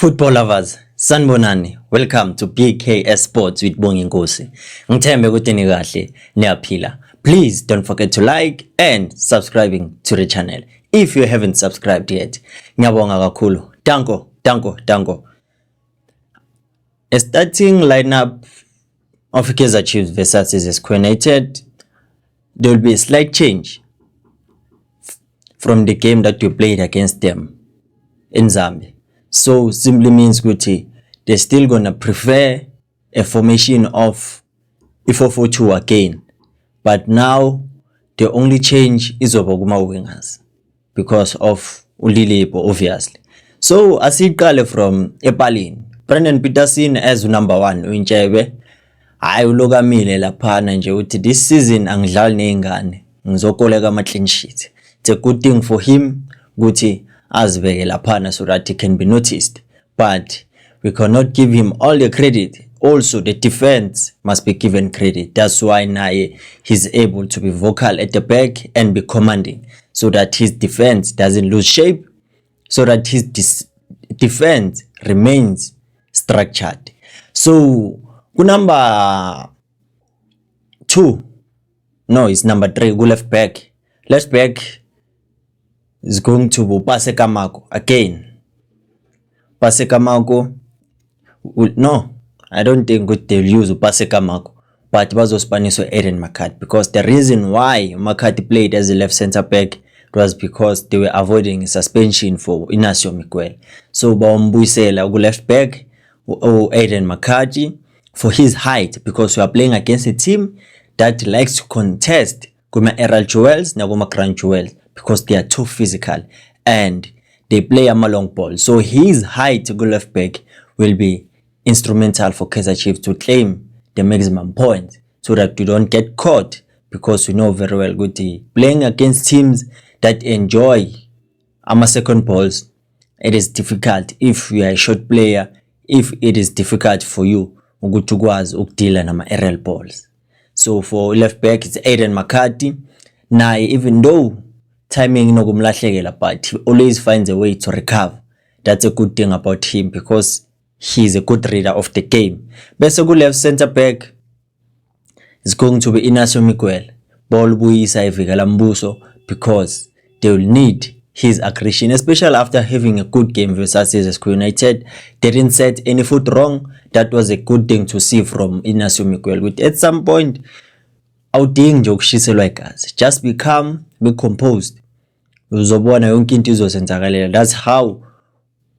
Football lovers, sanibonani. Welcome to BKS Sports with Bongi Nkosi. Ngithembe ukuthi ni kahle, niyaphila. Please don't forget to like and subscribing to the channel if you haven't subscribed yet. Ngiyabonga kakhulu. Danko. A starting lineup of Kaizer Chiefs versus Zesco United. There will be a slight change from the game that we played against them in Zambia. So simply means Guti, they're still gonna prefer a formation of 4-4-2 again. But now the only change is Oboguma wingers because of Ulilipo, obviously. So asiqale from Epalini. Brendan Peterson as number 1 uNtshebe. Hayi ulokamile laphana nje uthi this season angidlali nezingane ngizokoleka ama clean sheet. It's a good thing for him ukuthi azibeke laphana so that he can be noticed, but we cannot give him all the credit. Also the defense must be given credit. That's why Naye he's able to be vocal at the back and be commanding so that his defense doesn't lose shape, so that his defense remains structured. So number 2, no, it's number 3, go left back is going to be Pase Kamako again. Pase Kamako, no, I don't think they'll use Pase Kamako, but bazo Spanish or Eden McCarthy, because the reason why McCarthy played as a left center back was because they were avoiding suspension for Inacio Miguel. So Baumbuisela go left back or Eden McCarthy for his height, because we are playing against a team that likes to contest Kuma Errol Jewels na Kuma Grant Jewels, because they are too physical and they play a long ball. So his height to go left back will be instrumental for Kaizer Chiefs to claim the maximum points so that you don't get caught, because we know very well good playing against teams that enjoy second balls. It is difficult if you are a short player, if it is difficult for you to ukudila nama aerial balls. So for left back it's Aiden McCarthy. Now even though timing no kumlahlekela, but he always finds a way to recover. That's a good thing about him, because he's a good reader of the game. Bese ku left center back is going to be Inacio Miguel. Ball buyisa ivikela Mbuso, because they will need his aggression, especially after having a good game versus Zesco United. They didn't set any foot wrong. That was a good thing to see from Inacio Miguel. With at some point, awudingi nje ukushiselwa igazi, just be calm, be composed. Uzobona yonke into izosenzakalela. That's how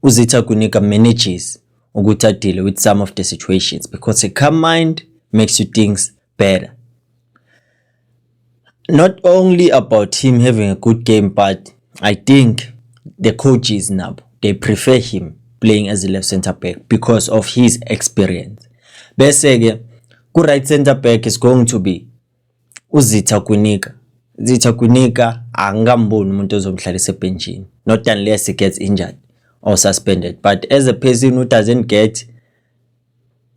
Uzitha Kunika manages ukuthi deal with some of the situations, because a calm mind makes you things better. Not only about him having a good game, but I think the coaches now, they prefer him playing as a left center back because of his experience. Bese ku right center back is going to be Uzitha Kunika. Uzitha Kunika angamboni umuntu ozomhlalisa ebenchini, not unless he gets injured or suspended. But as a person who doesn't get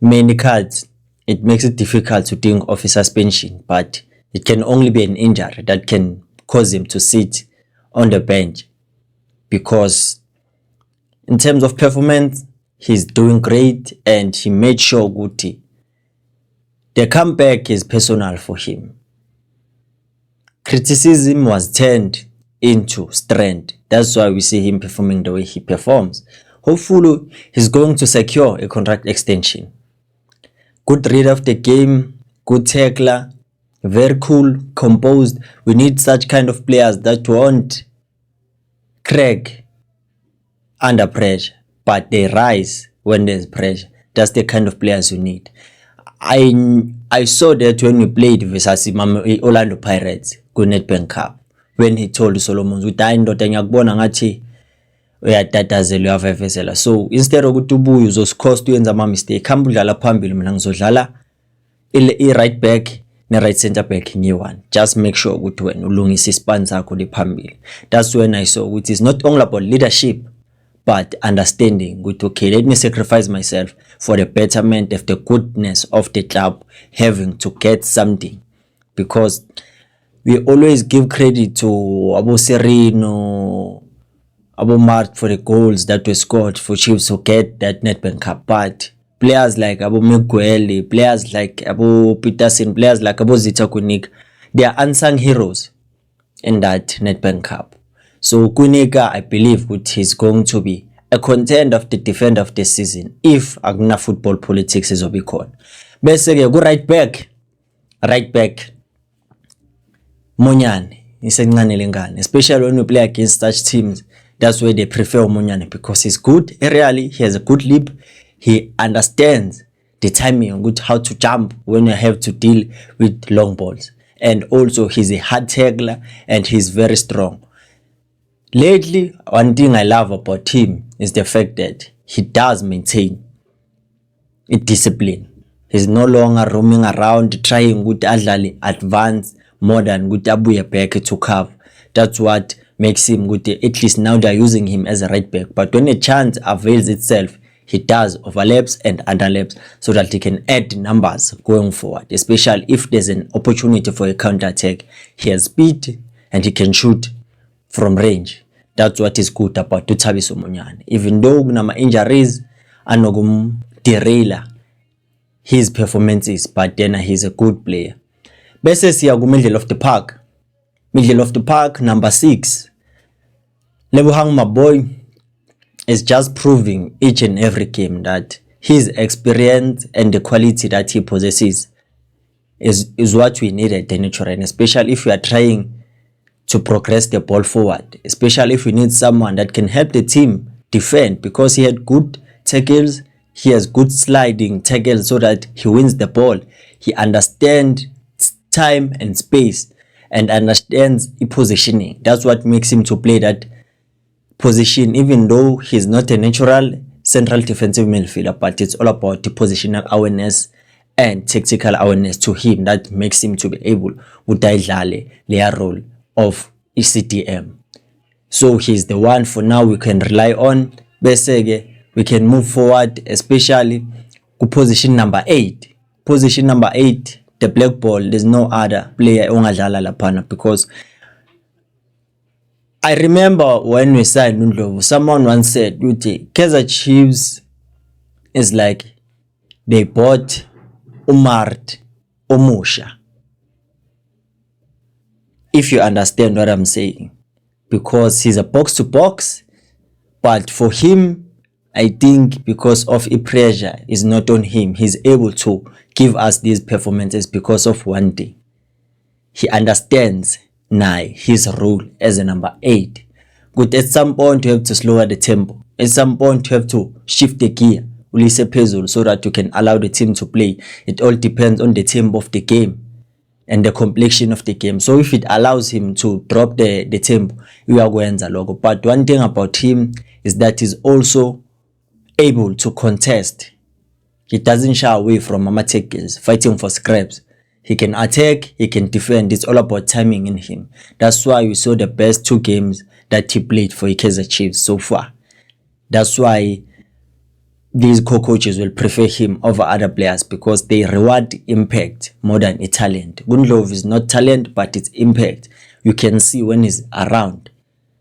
many cards, it makes it difficult to think of a suspension, but it can only be an injury that can cause him to sit on the bench, because in terms of performance he's doing great, and he made sure Guti the comeback is personal for him. Criticism was turned into strength. That's why we see him performing the way he performs. Hopefully he's going to secure a contract extension. Good read of the game, good tackler, very cool, composed. We need such kind of players that won't crack under pressure, but they rise when there's pressure. That's the kind of players you need. I saw that when we played versus Orlando Pirates ku Nedbank Cup, when he told Solomon ukuthi hayi ndoda ngiyakubona ngathi uyatatazela uyavevezela. So instead ukuthi ubuye uzoscost uyenza ama mistake, hamba udlala phambili, mina ngizodlala i right back ne right center back new one. Just make sure ukuthi wena ulungisa ispan sakho liphambili. That's when I saw ukuthi it's not only about leadership, but understanding ukuthi okay, let me sacrifice myself for the betterment of the goodness of the club having to get something, because we always give credit to Abu Serino, marked for the goals that were scored for Chiefs to get that Nedbank Cup. But players like Miguel, players like Peterson, players like Zita Kunik, they are unsung heroes in that Nedbank Cup. So Kunika, I believe, he's going to be a contender of the defender of the season if Agna football politics is obicon. Basically, go right back. Monyane is a lengane, especially when we play against such teams. That's why they prefer Monyane, because he's good aerially, he has a good leap, he understands the timing, good how to jump when you have to deal with long balls, and also he's a hard tackler and he's very strong. Lately, one thing I love about him is the fact that he does maintain a discipline. He's no longer roaming around trying good advance more than good abuye back to cover. That's what makes him good. At least now they're using him as a right back. But when a chance avails itself, he does overlaps and underlaps so that he can add numbers going forward, especially if there's an opportunity for a counter attack. He has speed and he can shoot from range. That's what is good about Thabiso Monyane. Even though kunama injuries anogum deraila his performances, but then he's a good player. Bese siya ku middle of the park. Middle of the park, number 6. Lebohang Maboy is just proving each and every game that his experience and the quality that he possesses is what we need at the natural, especially if we are trying to progress the ball forward, especially if we need someone that can help the team defend, because he had good tackles, he has good sliding tackles so that he wins the ball. He understands time and space and understands positioning. That's what makes him to play that position, even though he's not a natural central defensive midfielder, but it's all about the positional awareness and tactical awareness to him that makes him to be able to play the role of ECDM. So he's the one for now we can rely on. Besege, we can move forward, especially to position number 8. Position number 8, the black ball, there's no other player ongadlala lapana, because I remember when we signed Ndlovu, someone once said, Kaizer Chiefs is like they bought Umart Omusha. If you understand what I'm saying, because he's a box to box, but for him, I think because of the pressure is not on him, he's able to give us these performances because of one thing. He understands now his role as a number 8. Good, at some point you have to slower the tempo. At some point you have to shift the gear, release a puzzle, so that you can allow the team to play. It all depends on the tempo of the game and the complexion of the game. So if it allows him to drop the tempo, you are going to logo. But one thing about him is that he's also able to contest. He doesn't shy away from mama tackles, fighting for scraps. He can attack, he can defend. It's all about timing in him. That's why we saw the best 2 games that he played for Kaizer Chiefs so far. That's why these co-coaches will prefer him over other players, because they reward impact more than a talent. Ndlovu is not talent, but it's impact. You can see when he's around.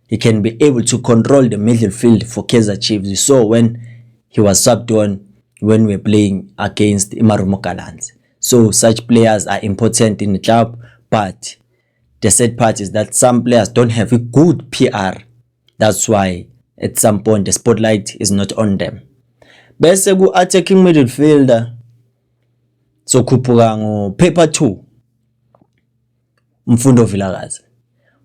He can be able to control the midfield for Kaizer Chiefs. You saw when he was subbed on when we're playing against Marumo Gallants. So such players are important in the club, but the sad part is that some players don't have a good PR. That's why at some point the spotlight is not on them. Bese ku attacking midfielder so khuphuka ngo paper 2 Mfundo Vilakazi.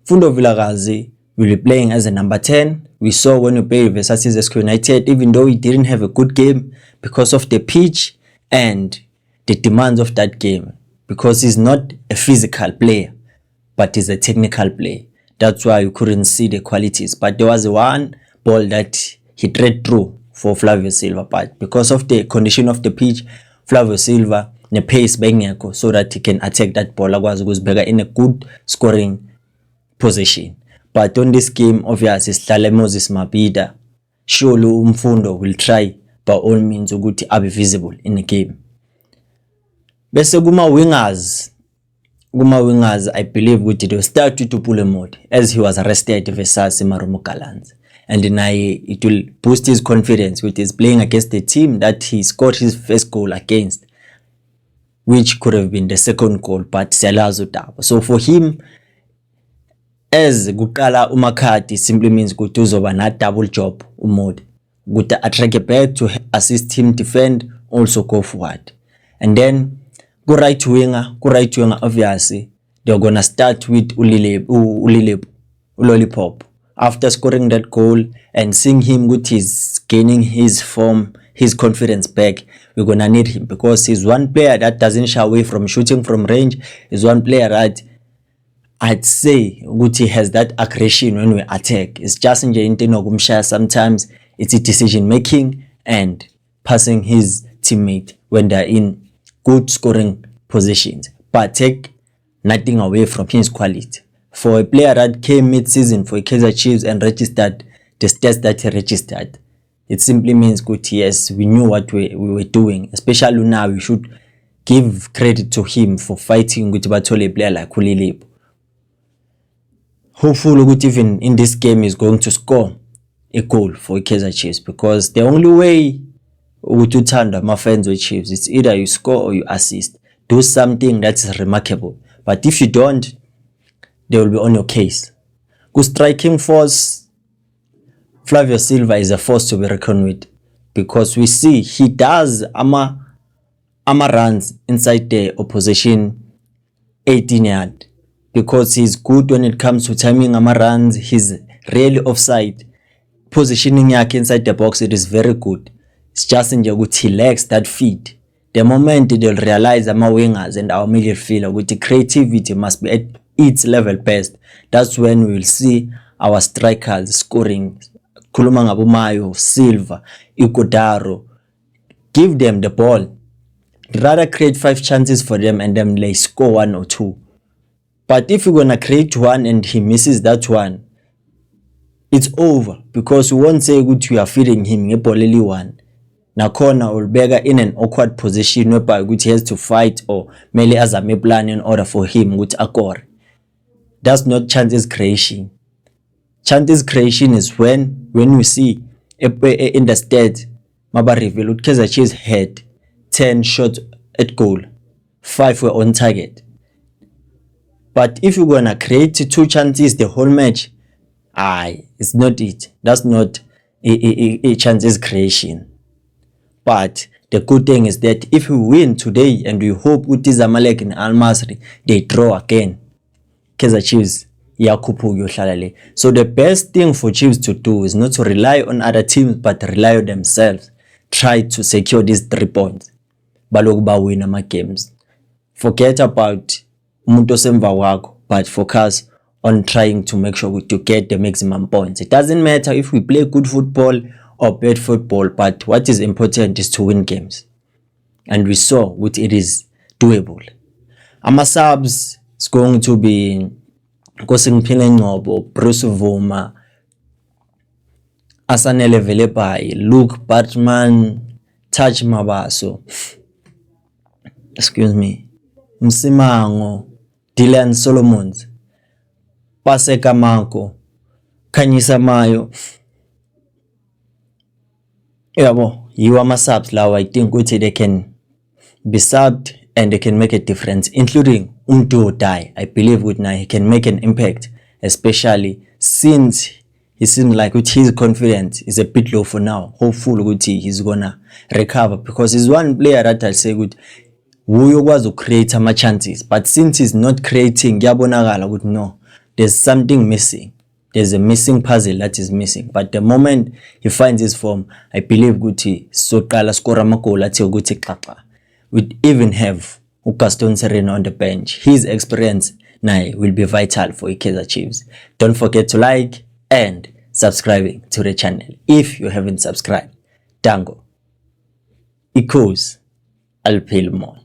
Mfundo Vilakazi will be playing as a number 10. We saw when we played versus SQ United, even though he didn't have a good game because of the pitch and the demands of that game, because he's not a physical player, but he's a technical player. That's why you couldn't see the qualities. But there was one ball that he tried through for Flavio Silva, but because of the condition of the pitch, Flavio Silva ne pace bengeko so that he can attack that ball in a good scoring position. But on this game, obviously, Slale Moses Mabhida, surely Mfundo will try by all means to be visible in the game. Bese kuma wingers, I believe they will start to pull him out as he was arrested versus Marumo Gallants. and then it will boost his confidence with his playing against the team that he scored his first goal against, which could have been the second goal, but siyalazi udaba. So for him, as kuqala uMcCarthy simply means ukuthi uzoba na double job uModi, ukuthi attrack back to assist him defend, also go forward. And then go right winger obviously they're gonna start with Lollipop. After scoring that goal and seeing him with his gaining his form, his confidence back, we're gonna need him because he's one player that doesn't shy away from shooting from range. He's one player that I'd say Guti has that aggression when we attack. It's just in the sometimes it's a decision making and passing his teammate when they're in good scoring positions, but take nothing away from his quality. For a player that came mid-season for Kaizer Chiefs and registered the stats that he registered, it simply means good. Yes, we knew what we were doing. Especially now, we should give credit to him for fighting with a player like Ulilipo. Hopefully, even in this game is going to score a goal for Kaizer Chiefs, because the only way to turn my fans with Chiefs, it's either you score or you assist. Do something that's remarkable. But if you don't, they will be on your case. Good striking force, Flavio Silva is a force to be reckoned with, because we see he does ama runs inside the opposition 18 yard, because he's good when it comes to timing ama runs. He's really offside. Positioning yakhe inside the box, it is very good. It's just in he lacks that feed. The moment they'll realize our wingers and our midfielder with the creativity must be at its level best, that's when we will see our strikers scoring. Khuluma ngaboMayo, Silva, Ighodaro. Give them the ball. Rather create 5 chances for them and then they score 1 or 2. But if you're gonna create one and he misses that one, it's over, because we won't say good you are feeding him a ball one. Nakhona Ulbega in an awkward position whereby he has to fight or merely as a plan in order for him with Akor. That's not chances creation. Chances creation is when we see in the stats, Maba reveal Kaizer Chiefs had 10 shots at goal, 5 were on target. But if you're gonna create 2 chances the whole match, it's not it. That's not a chances creation. But the good thing is that if we win today, and we hope with Zamalek and Al Masry, they draw again, Kaizer Chiefs yakhuphuka. So the best thing for Chiefs to do is not to rely on other teams, but rely on themselves. Try to secure these 3 points. Baloku bawina ama games. Forget about umuntu osemva wakho, but focus on trying to make sure to get the maximum points. It doesn't matter if we play good football or bad football, but what is important is to win games. And we saw what it is doable. Ama subs is going to be Nkosingphile Ngcobo, Bruce Vuma, Asanele Velepai, Luke Bartman, Taj Mabaso, Msimango, Dylan Solomons, Paseka Manko, Khanyisa Mayo. You are my subs now. I think they can be subbed and they can make a difference, including Umtu Die. I believe with now he can make an impact, especially since he seems like with his confidence is a bit low for now. Hopefully he's gonna recover, because he's one player that I'll say good who was to create some chances, but since he's not creating, no, there's something missing. There's a missing puzzle that is missing. But the moment he finds his form, I believe Guti Sokala score Makol at Guti Kapa. We even have Gaston Sereno on the bench. His experience now will be vital for Kaizer Chiefs. Don't forget to like and subscribing to the channel if you haven't subscribed. Tango equals Alpilmon.